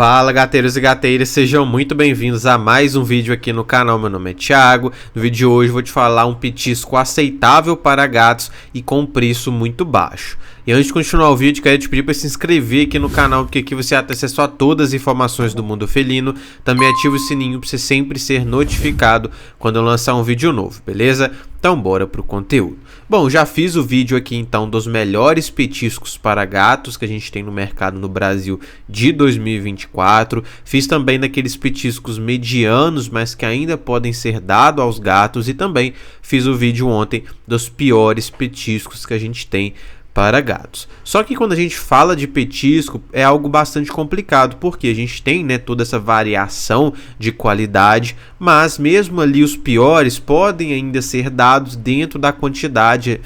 Fala, gateiros e gateiras, sejam muito bem-vindos a mais um vídeo aqui no canal. Meu nome é Thiago. No vídeo de hoje eu vou te falar um petisco aceitável para gatos e com preço muito baixo. E antes de continuar o vídeo, quero te pedir para se inscrever aqui no canal, porque aqui você tem acesso a todas as informações do mundo felino. Também ativa o sininho para você sempre ser notificado quando eu lançar um vídeo novo, beleza? Então bora pro conteúdo. Bom, já fiz o vídeo aqui então dos melhores petiscos para gatos que a gente tem no mercado no Brasil de 2024. Fiz também daqueles petiscos medianos, mas que ainda podem ser dados aos gatos. E também fiz o vídeo ontem dos piores petiscos que a gente tem para gatos. Só que quando a gente fala de petisco é algo bastante complicado, porque a gente tem, toda essa variação de qualidade, mas mesmo ali os piores podem ainda ser dados dentro da quantidade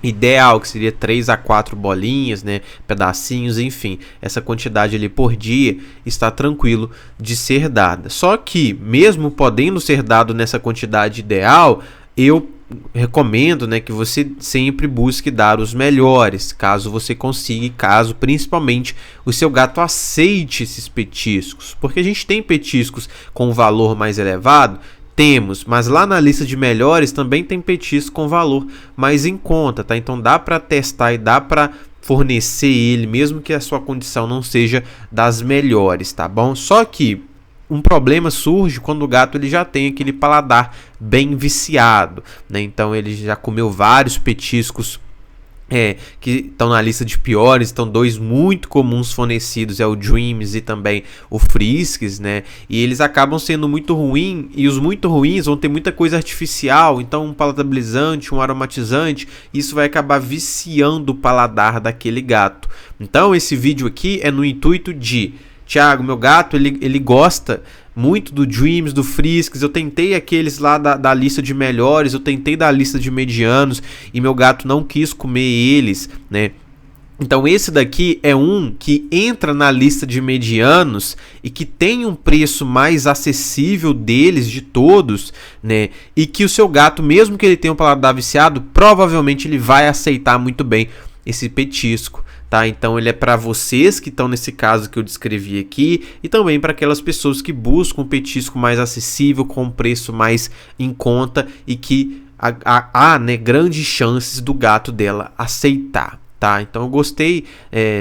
ideal, que seria 3 a 4 bolinhas, pedacinhos, enfim, essa quantidade ali por dia está tranquilo de ser dada. Só que mesmo podendo ser dado nessa quantidade ideal, eu recomendo que você sempre busque dar os melhores, caso você consiga, caso principalmente o seu gato aceite esses petiscos, porque a gente tem petiscos com valor mais elevado, temos, mas lá na lista de melhores também tem petisco com valor mais em conta, tá? Então dá para testar e dá para fornecer ele, mesmo que a sua condição não seja das melhores, tá bom? Só que um problema surge quando o gato ele já tem aquele paladar bem viciado, Então ele já comeu vários petiscos que estão na lista de piores. Então dois muito comuns fornecidos é o Dreams e também o Friskies, E eles acabam sendo muito ruins, e os muito ruins vão ter muita coisa artificial, então um palatabilizante, um aromatizante, isso vai acabar viciando o paladar daquele gato. Então esse vídeo aqui é no intuito de: Thiago, meu gato, ele gosta muito do Dreams, do Friskies. Eu tentei aqueles lá da lista de melhores, eu tentei da lista de medianos e meu gato não quis comer eles, Então esse daqui é um que entra na lista de medianos e que tem um preço mais acessível deles de todos, E que o seu gato, mesmo que ele tenha um paladar viciado, provavelmente ele vai aceitar muito bem esse petisco. Tá? Então ele é para vocês que estão nesse caso que eu descrevi aqui, e também para aquelas pessoas que buscam um petisco mais acessível, com um preço mais em conta, e que há grandes chances do gato dela aceitar. Tá? Então eu gostei,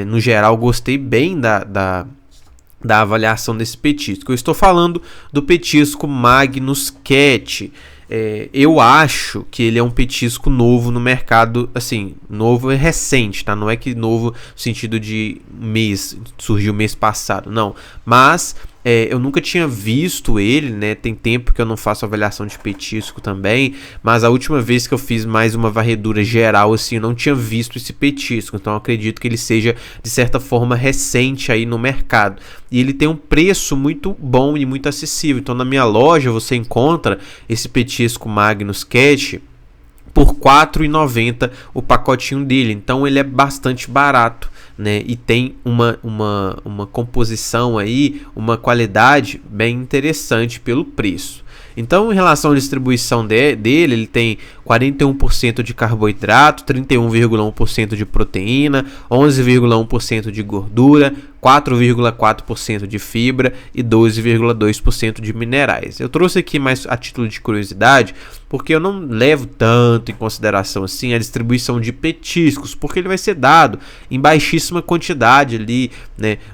no geral, gostei bem da avaliação desse petisco. Eu estou falando do petisco Magnus Cat. Eu acho que ele é um petisco novo no mercado, assim, novo e recente, tá? Não é que novo no sentido de mês, surgiu mês passado, não. Mas eu nunca tinha visto ele, Tem tempo que eu não faço avaliação de petisco também, mas a última vez que eu fiz mais uma varredura geral, assim, eu não tinha visto esse petisco. Então eu acredito que ele seja, de certa forma, recente aí no mercado. E ele tem um preço muito bom e muito acessível. Então na minha loja você encontra esse petisco Magnus Cat por R$ 4,90 o pacotinho dele. Então ele é bastante barato, E tem uma composição aí, uma qualidade bem interessante pelo preço. Então, em relação à distribuição dele, ele tem 41% de carboidrato, 31,1% de proteína, 11,1% de gordura, 4,4% de fibra e 12,2% de minerais. Eu trouxe aqui mais a título de curiosidade, porque eu não levo tanto em consideração assim a distribuição de petiscos, porque ele vai ser dado em baixíssima quantidade ali,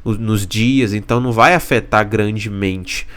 nos dias, então não vai afetar grandemente.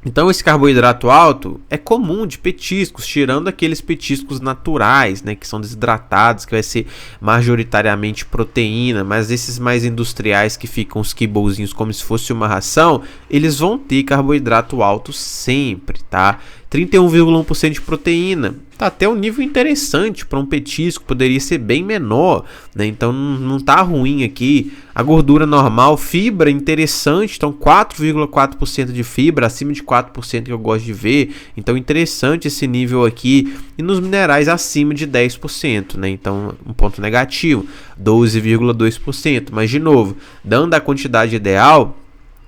Então esse carboidrato alto é comum de petiscos, tirando aqueles petiscos naturais, que são desidratados, que vai ser majoritariamente proteína, mas esses mais industriais que ficam os kibbolzinhos como se fosse uma ração, eles vão ter carboidrato alto sempre, tá? 31,1% de proteína, tá até um nível interessante para um petisco, poderia ser bem menor, Então não tá ruim aqui. A gordura normal, fibra interessante, então 4,4% de fibra, acima de 4% que eu gosto de ver, então interessante esse nível aqui. E nos minerais acima de 10%, então um ponto negativo, 12,2%, mas de novo, dando a quantidade ideal,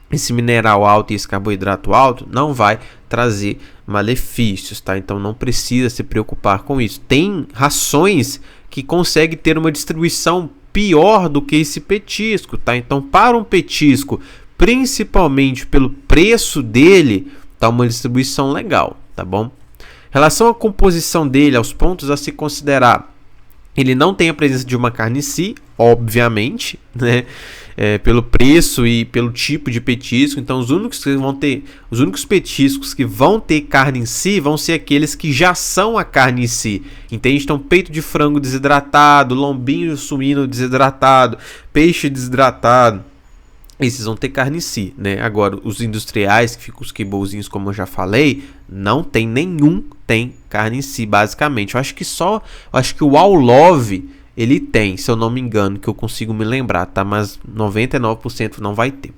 esse mineral alto e esse carboidrato alto não vai trazer malefícios, tá? Então não precisa se preocupar com isso. Tem rações que conseguem ter uma distribuição pior do que esse petisco, tá? Então para um petisco principalmente pelo preço dele, tá uma distribuição legal, tá bom? Em relação à composição dele, aos pontos a se considerar, ele não tem a presença de uma carne em si, obviamente, né? Pelo preço e pelo tipo de petisco. Então os únicos petiscos que vão ter carne em si vão ser aqueles que já são a carne em si, entende? Então peito de frango desidratado, lombinho suíno desidratado, peixe desidratado, esses vão ter carne em si, né? Agora, os industriais, que ficam os kibouzinhos, como eu já falei, não tem nenhum, tem carne em si, basicamente. Eu acho que o All Love, ele tem, se eu não me engano, que eu consigo me lembrar, tá? Mas 99% não vai ter.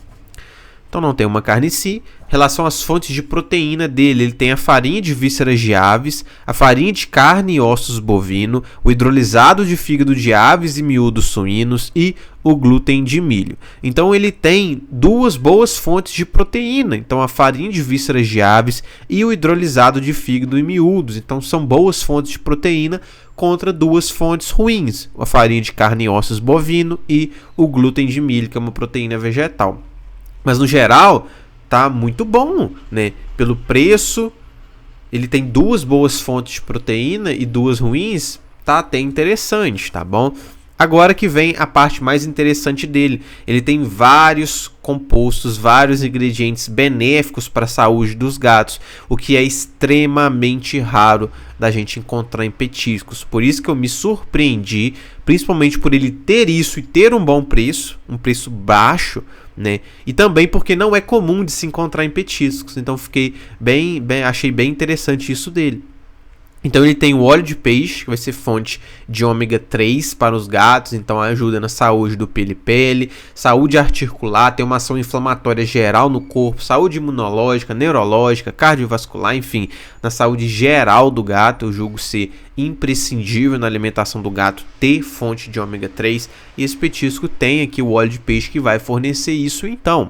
Então não tem uma carne em si. Em relação às fontes de proteína dele, ele tem a farinha de vísceras de aves, a farinha de carne e ossos bovino, o hidrolisado de fígado de aves e miúdos suínos e o glúten de milho. Então ele tem duas boas fontes de proteína. Então a farinha de vísceras de aves e o hidrolisado de fígado e miúdos. Então são boas fontes de proteína contra duas fontes ruins, a farinha de carne e ossos bovino e o glúten de milho, que é uma proteína vegetal. Mas no geral, tá muito bom, né? Pelo preço, ele tem duas boas fontes de proteína e duas ruins, tá até interessante, tá bom? Agora que vem a parte mais interessante dele. Ele tem vários compostos, vários ingredientes benéficos para a saúde dos gatos, o que é extremamente raro da gente encontrar em petiscos. Por isso que eu me surpreendi, principalmente por ele ter isso e ter um bom preço, um preço baixo, né? E também porque não é comum de se encontrar em petiscos. Então achei bem interessante isso dele. Então ele tem o óleo de peixe, que vai ser fonte de ômega 3 para os gatos, então ajuda na saúde do pele, saúde articular, tem uma ação inflamatória geral no corpo, saúde imunológica, neurológica, cardiovascular, enfim, na saúde geral do gato. Eu julgo ser imprescindível na alimentação do gato ter fonte de ômega 3, e esse petisco tem aqui o óleo de peixe que vai fornecer isso. Então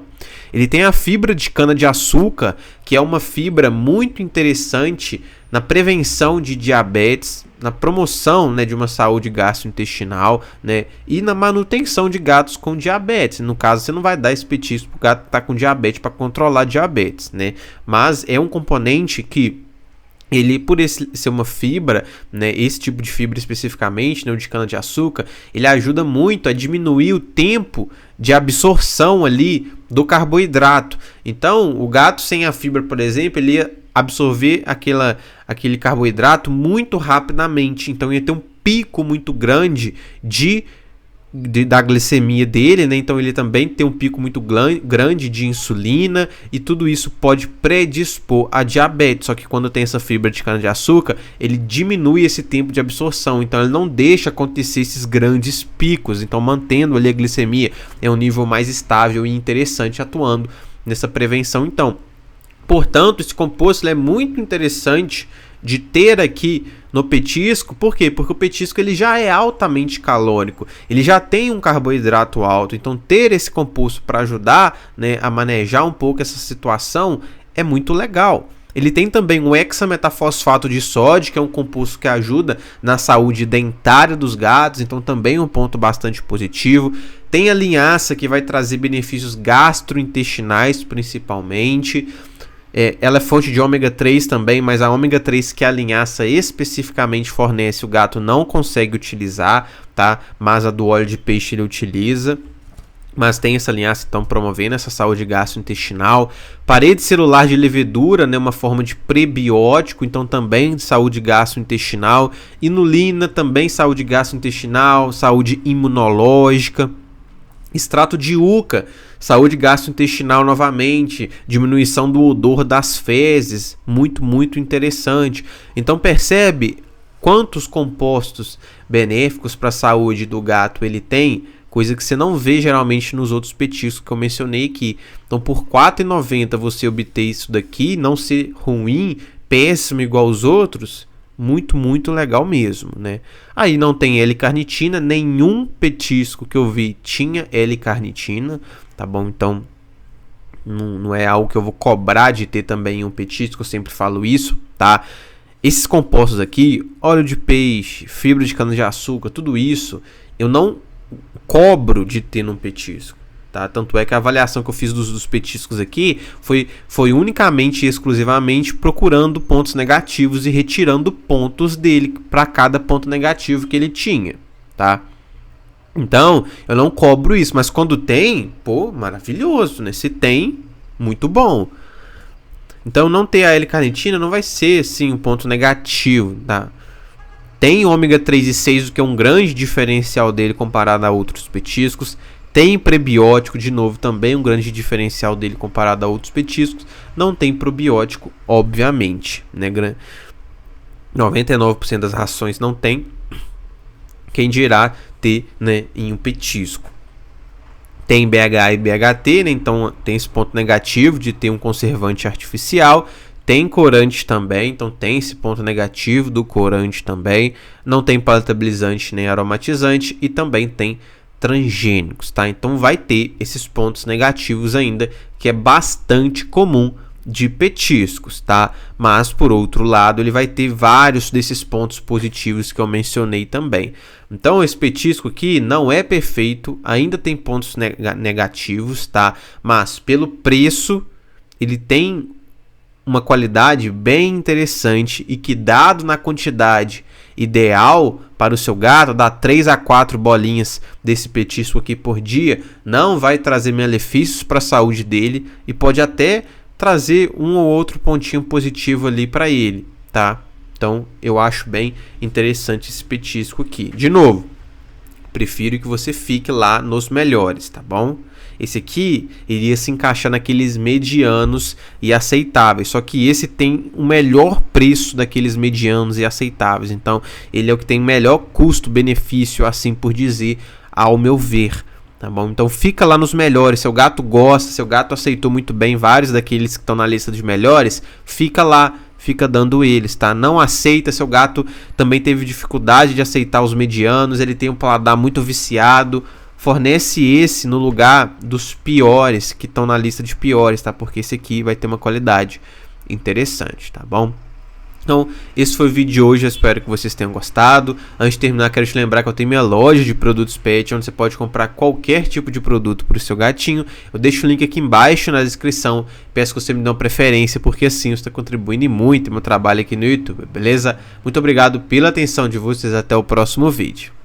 ele tem a fibra de cana-de-açúcar, que é uma fibra muito interessante na prevenção de diabetes, na promoção, né, de uma saúde gastrointestinal, né, e na manutenção de gatos com diabetes. No caso, você não vai dar esse petisco para o gato que está com diabetes para controlar diabetes, né, mas é um componente que ele, por ser uma fibra, né, esse tipo de fibra especificamente, né, o de cana-de-açúcar, ele ajuda muito a diminuir o tempo de absorção ali do carboidrato. Então, o gato sem a fibra, por exemplo, ele ia absorver aquele carboidrato muito rapidamente. Então, ia ter um pico muito grande da glicemia dele, né? Então ele também tem um pico muito grande de insulina, e tudo isso pode predispor a diabetes. Só que quando tem essa fibra de cana-de-açúcar, ele diminui esse tempo de absorção, então ele não deixa acontecer esses grandes picos, então mantendo ali a glicemia é um nível mais estável e interessante, atuando nessa prevenção. Então, portanto, esse composto é muito interessante de ter aqui no petisco. Por quê? Porque o petisco ele já é altamente calórico, ele já tem um carboidrato alto, então ter esse composto para ajudar, né, a manejar um pouco essa situação é muito legal. Ele tem também o hexametafosfato de sódio, que é um composto que ajuda na saúde dentária dos gatos, então também um ponto bastante positivo. Tem a linhaça, que vai trazer benefícios gastrointestinais principalmente. Ela é fonte de ômega 3 também, mas a ômega 3 que a linhaça especificamente fornece, o gato não consegue utilizar, tá? Mas a do óleo de peixe ele utiliza. Mas tem essa linhaça, então, promovendo essa saúde gastrointestinal. Parede celular de levedura, né, uma forma de prebiótico, então também saúde gastrointestinal. Inulina, também saúde gastrointestinal, saúde imunológica. Extrato de uca, saúde gastrointestinal novamente, diminuição do odor das fezes, muito, muito interessante. Então percebe quantos compostos benéficos para a saúde do gato ele tem, coisa que você não vê geralmente nos outros petiscos que eu mencionei aqui. Então por R$ 4,90 você obter isso daqui, não ser ruim, péssimo igual os outros, muito, muito legal mesmo, né? Aí não tem L-carnitina, nenhum petisco que eu vi tinha L-carnitina, tá bom? Então não é algo que eu vou cobrar de ter também em um petisco, eu sempre falo isso, tá? Esses compostos aqui, óleo de peixe, fibra de cana-de-açúcar, tudo isso, eu não cobro de ter num petisco, tá? Tanto é que a avaliação que eu fiz dos petiscos aqui foi unicamente e exclusivamente procurando pontos negativos e retirando pontos dele para cada ponto negativo que ele tinha, tá? Então, eu não cobro isso, mas quando tem, pô, maravilhoso, né? Se tem, muito bom. Então, não ter a L-carnitina não vai ser, assim, um ponto negativo, tá? Tem ômega 3 e 6, o que é um grande diferencial dele comparado a outros petiscos. Tem prebiótico, de novo, também um grande diferencial dele comparado a outros petiscos. Não tem probiótico, obviamente, né? 99% das rações não tem. Quem dirá ter, né, em um petisco. Tem BHA e BHT, né? Então tem esse ponto negativo de ter um conservante artificial. Tem corante também, então tem esse ponto negativo do corante também. Não tem palatabilizante nem aromatizante e também tem transgênicos, tá? Então vai ter esses pontos negativos ainda, que é bastante comum de petiscos, tá? Mas por outro lado, ele vai ter vários desses pontos positivos que eu mencionei também. Então esse petisco aqui não é perfeito, ainda tem pontos negativos, tá? Mas pelo preço, ele tem uma qualidade bem interessante e que, dado na quantidade ideal para o seu gato, dá 3 a 4 bolinhas desse petisco aqui por dia, não vai trazer malefícios para a saúde dele e pode até trazer um ou outro pontinho positivo ali para ele, tá? Então eu acho bem interessante esse petisco aqui. De novo, prefiro que você fique lá nos melhores, tá bom? Esse aqui iria se encaixar naqueles medianos e aceitáveis, só que esse tem o melhor preço daqueles medianos e aceitáveis, então ele é o que tem melhor custo-benefício, assim por dizer, ao meu ver, tá bom? Então fica lá nos melhores, seu gato gosta, seu gato aceitou muito bem vários daqueles que estão na lista dos melhores, fica lá, fica dando eles, tá? Não aceita, seu gato também teve dificuldade de aceitar os medianos, ele tem um paladar muito viciado, fornece esse no lugar dos piores, que estão na lista de piores, tá? Porque esse aqui vai ter uma qualidade interessante, tá bom? Então, esse foi o vídeo de hoje, eu espero que vocês tenham gostado. Antes de terminar, quero te lembrar que eu tenho minha loja de produtos pet, onde você pode comprar qualquer tipo de produto para o seu gatinho. Eu deixo o link aqui embaixo na descrição, peço que você me dê uma preferência, porque assim você está contribuindo muito no meu trabalho aqui no YouTube, beleza? Muito obrigado pela atenção de vocês, até o próximo vídeo.